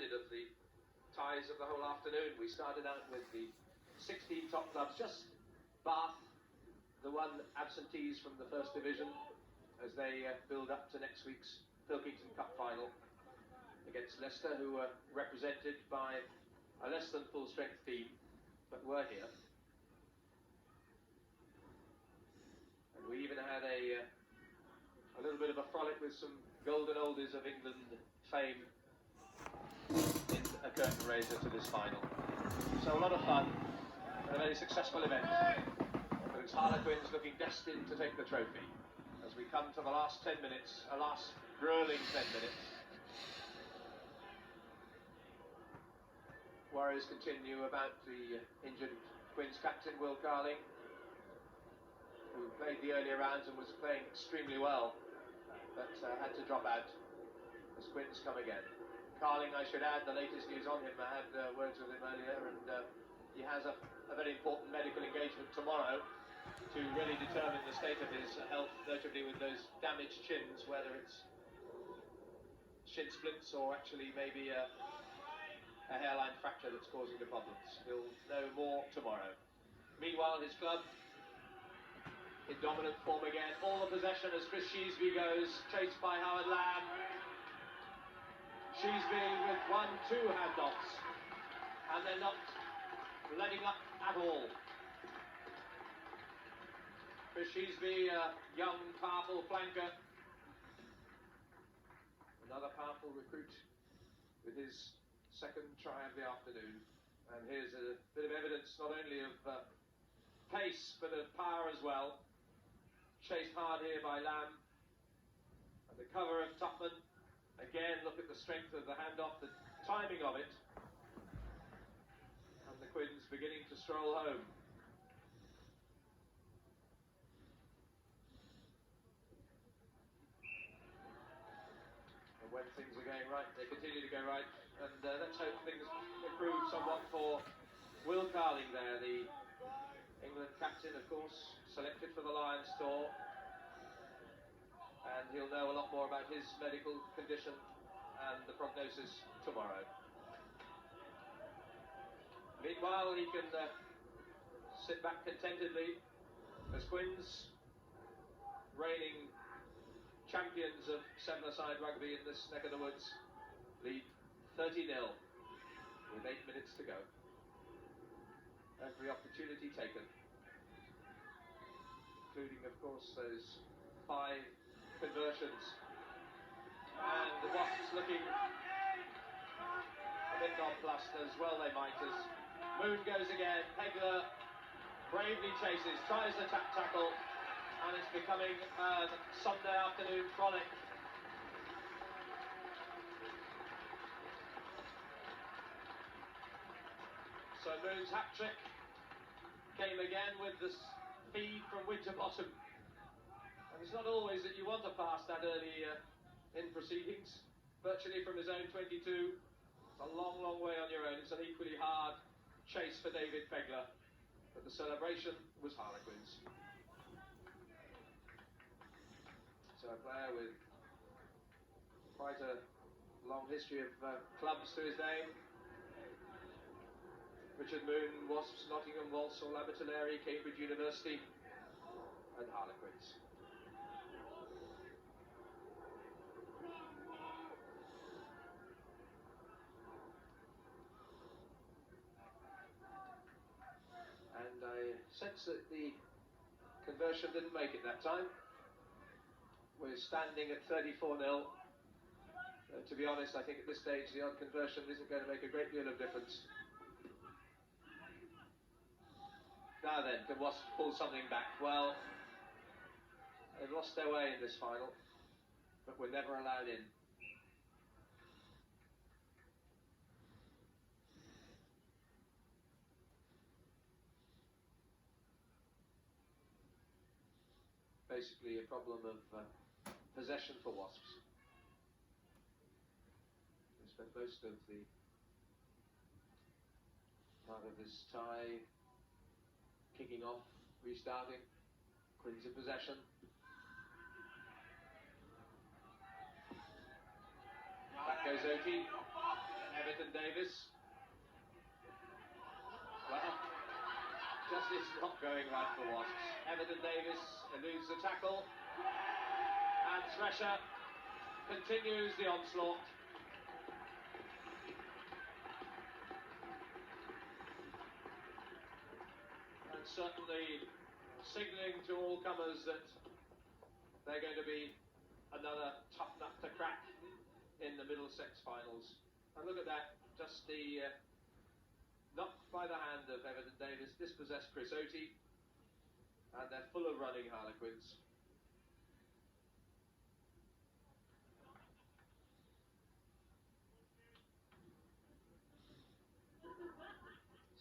reminded of the ties of the whole afternoon. We started out with the 16 top clubs, just Bath, the one absentees from the First Division, as they build up to next week's Pilkington Cup final against Leicester, who were represented by a less than full strength team, but were here. And we even had a little bit of a frolic with some golden oldies of England fame in a curtain raiser to this final. So a lot of fun and a very successful event. But it's Harlequins looking destined to take the trophy as we come to the last 10 minutes, a last grueling 10 minutes. Worries continue about the injured Quins captain, Will Carling, who played the earlier rounds and was playing extremely well, but had to drop out as Quins come again. Carling, I should add, the latest news on him, I had words with him earlier, and he has a very important medical engagement tomorrow to really determine the state of his health, notably with those damaged shins, whether it's shin splints or actually maybe a hairline fracture that's causing the problems. He'll know more tomorrow. Meanwhile, his club in dominant form again. All the possession as Chris Sheesby goes, chased by Howard Lamb. Sheesby with 1-2 handoffs, and they're not letting up at all. Chris Sheesby, a young, powerful flanker. Another powerful recruit with his second try of the afternoon. And here's a bit of evidence not only of pace, but of power as well. Chased hard here by Lamb. And the cover of Tupman. Again, look at the strength of the handoff, the timing of it. And the Quins beginning to stroll home. And when things are going right, they continue to go right. And let's hope things improve somewhat for Will Carling there, the England captain, of course, selected for the Lions tour. And he'll know a lot more about his medical condition and the prognosis tomorrow. Meanwhile, he can sit back contentedly as Quins, reigning champions of seven-a-side rugby in this neck of the woods, lead 30-0 with 8 minutes to go. Every opportunity taken, including, of course, those 5 conversions. And the Wasps looking a bit nonplussed, as well they might, as Moon goes again. Pegler bravely chases, tries the tap tackle, and it's becoming a Sunday afternoon frolic. So Moon's hat-trick came again with the feed from Winterbottom. And it's not always that you want to pass that early in proceedings. Virtually from his own 22. It's a long, long way on your own. It's an equally hard chase for David Pegler. But the celebration was Harlequins. So a player with quite a long history of clubs to his name. Richard Moon, Wasps, Nottingham, Walsall, Abertillery, Cambridge University, and Harlequins. And I sense that the conversion didn't make it that time. We're standing at 34-0. To be honest, I think at this stage the odd conversion isn't going to make a great deal of difference. Now then, can Wasps pull something back? Well, they've lost their way in this final, but were never allowed in. Basically a problem of possession for Wasps. They spent most of the part of this tie kicking off, restarting. Quins in possession. Back goes Oki. Everton Davis. Well, justice not going right for Wasps. Everton Davis eludes the tackle, and Thresher continues the onslaught. And certainly signalling to all comers that they're going to be another tough nut to crack in the Middlesex finals. And look at that, just the knock by the hand of Everton Davis dispossessed Chris Otey, and they're full of running Harlequins.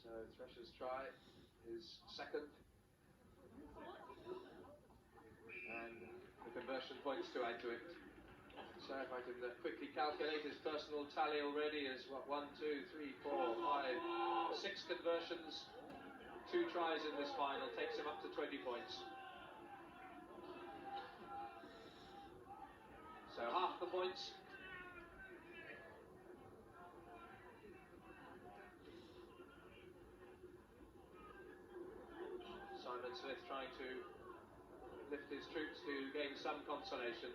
So Thresher's try is second, and the conversion points to add to it. So if I can quickly calculate his personal tally already is what, 1, 2, 3, 4, 5, 6 conversions, 2 tries in this final, takes him up to 20 points. So half the points. Simon Smith trying to lift his troops to gain some consolation.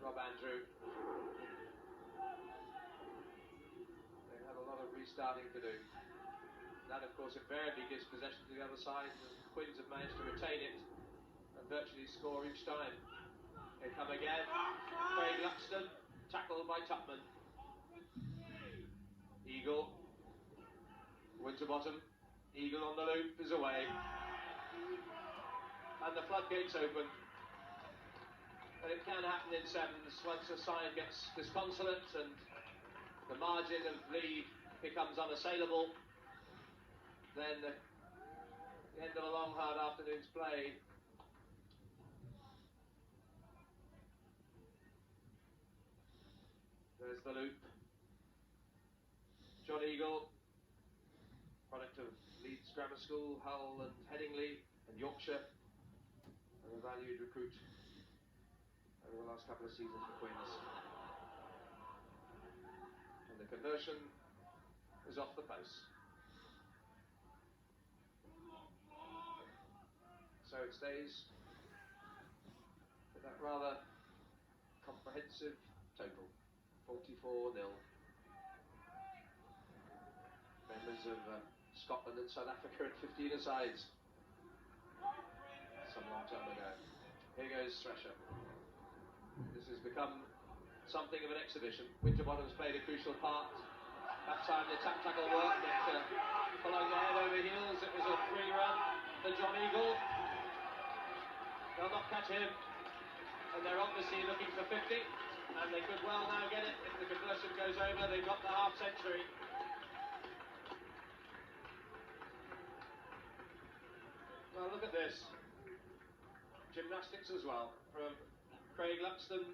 Rob Andrew. They have a lot of restarting to do. That, of course, invariably gives possession to the other side. The Quins have managed to retain it and virtually score each time. They come again. Craig Luxton, tackled by Tupman. Eagle. Winterbottom. Eagle on the loop is away. And the floodgates open. But it can happen in sevens once a side gets disconsolate and the margin of lead becomes unassailable. Then the end of a long, hard afternoon's play. There's the loop. John Eagle, product of Leeds Grammar School, Hull and Headingley and Yorkshire, and a valued recruit over the last couple of seasons for Quins. And the conversion is off the post. So it stays with that rather comprehensive total, 44-0. Members of Scotland and South Africa at 15 asides. Some long time ago. Here goes Thresher. This has become something of an exhibition. Winterbottom's played a crucial part. That time the tackle worked, but following the head over heels, it was a free run for John Eagle. They'll not catch him, and they're obviously looking for 50, and they could well now get it if the conversion goes over. They've got the half century. Well, look at this. Gymnastics as well from Craig Luxton,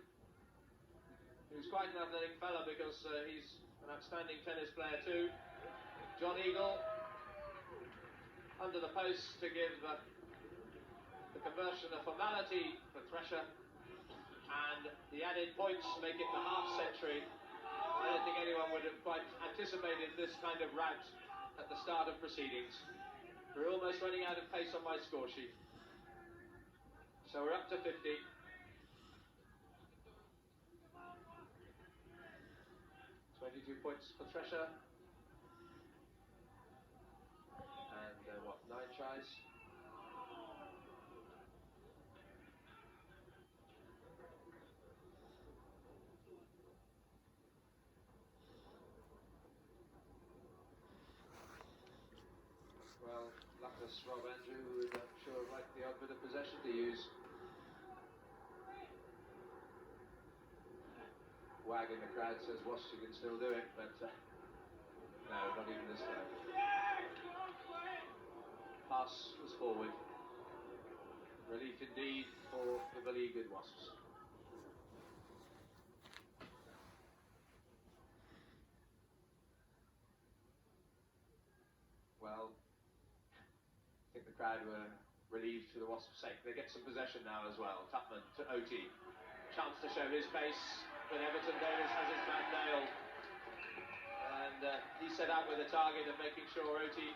who's quite an athletic fella because he's an outstanding tennis player too. John Eagle under the post to give the conversion a formality for Thresher, and the added points make it the half century. I don't think anyone would have quite anticipated this kind of rout at the start of proceedings. We're almost running out of pace on my score sheet. So we're up to 50. 22 points for Thresher. And 9 tries? Well, luckless Rob Andrew, who would, I'm sure, like the odd bit of possession to use. Wag in the crowd says, Wash, you can still do it, but no, not even this time. Pass was forward. Relief indeed for the beleaguered Wasps. Well, I think the crowd were relieved for the Wasps' sake. They get some possession now as well. Tupman to Otey. Chance to show his pace, but Everton Davis has his man nailed. set out with a target of making sure Oti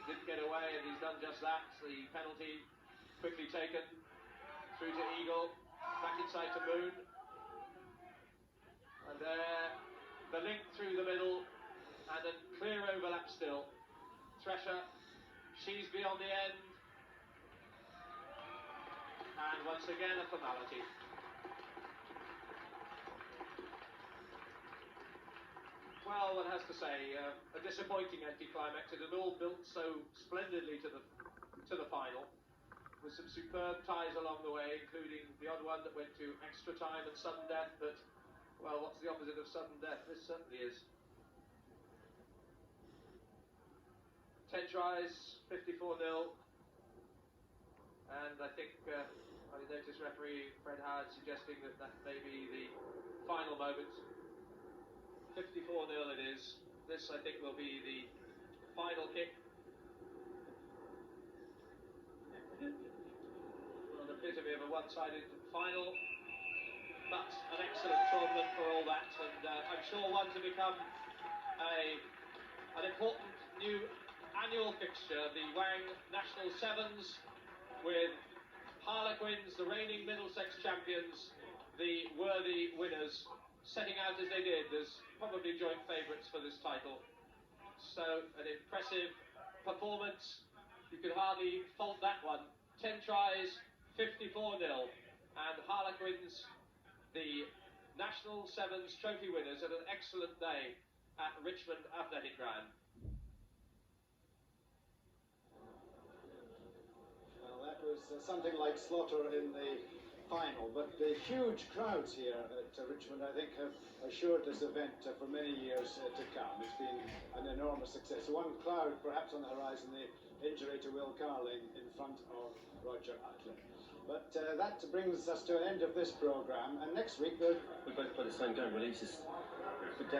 didn't get away, and he's done just that. The penalty quickly taken through to Eagle, back inside to Moon, and there the link through the middle, and a clear overlap still. Thresher, she's beyond the end, and once again a formality. Well, one has to say, a disappointing anticlimax. It had all built so splendidly to the final, with some superb ties along the way, including the odd one that went to extra time and sudden death. But, well, what's the opposite of sudden death? This certainly is. 10 tries, 54-0, and I think I noticed referee Fred Howard suggesting that may be the final moment. 54-0 it is. This, I think, will be the final kick. Well, an epitome of a one-sided final, but an excellent tournament for all that, and I'm sure one to become an important new annual fixture, the Wang National Sevens, with Harlequins, the reigning Middlesex champions, the worthy winners, setting out as they did as probably joint favourites for this title. So an impressive performance, you could hardly fault that one. 10 tries, 54-0, and Harlequins, the National Sevens trophy winners, had an excellent day at Richmond Athletic Ground. Well, that was something like slaughter in the final, but the huge crowds here at Richmond, I think, have assured this event for many years to come. It's been an enormous success. One cloud perhaps on the horizon, the injury to Will Carling in front of Roger Utley. But that brings us to an end of this programme, and next week we'll... We both by the same game releases.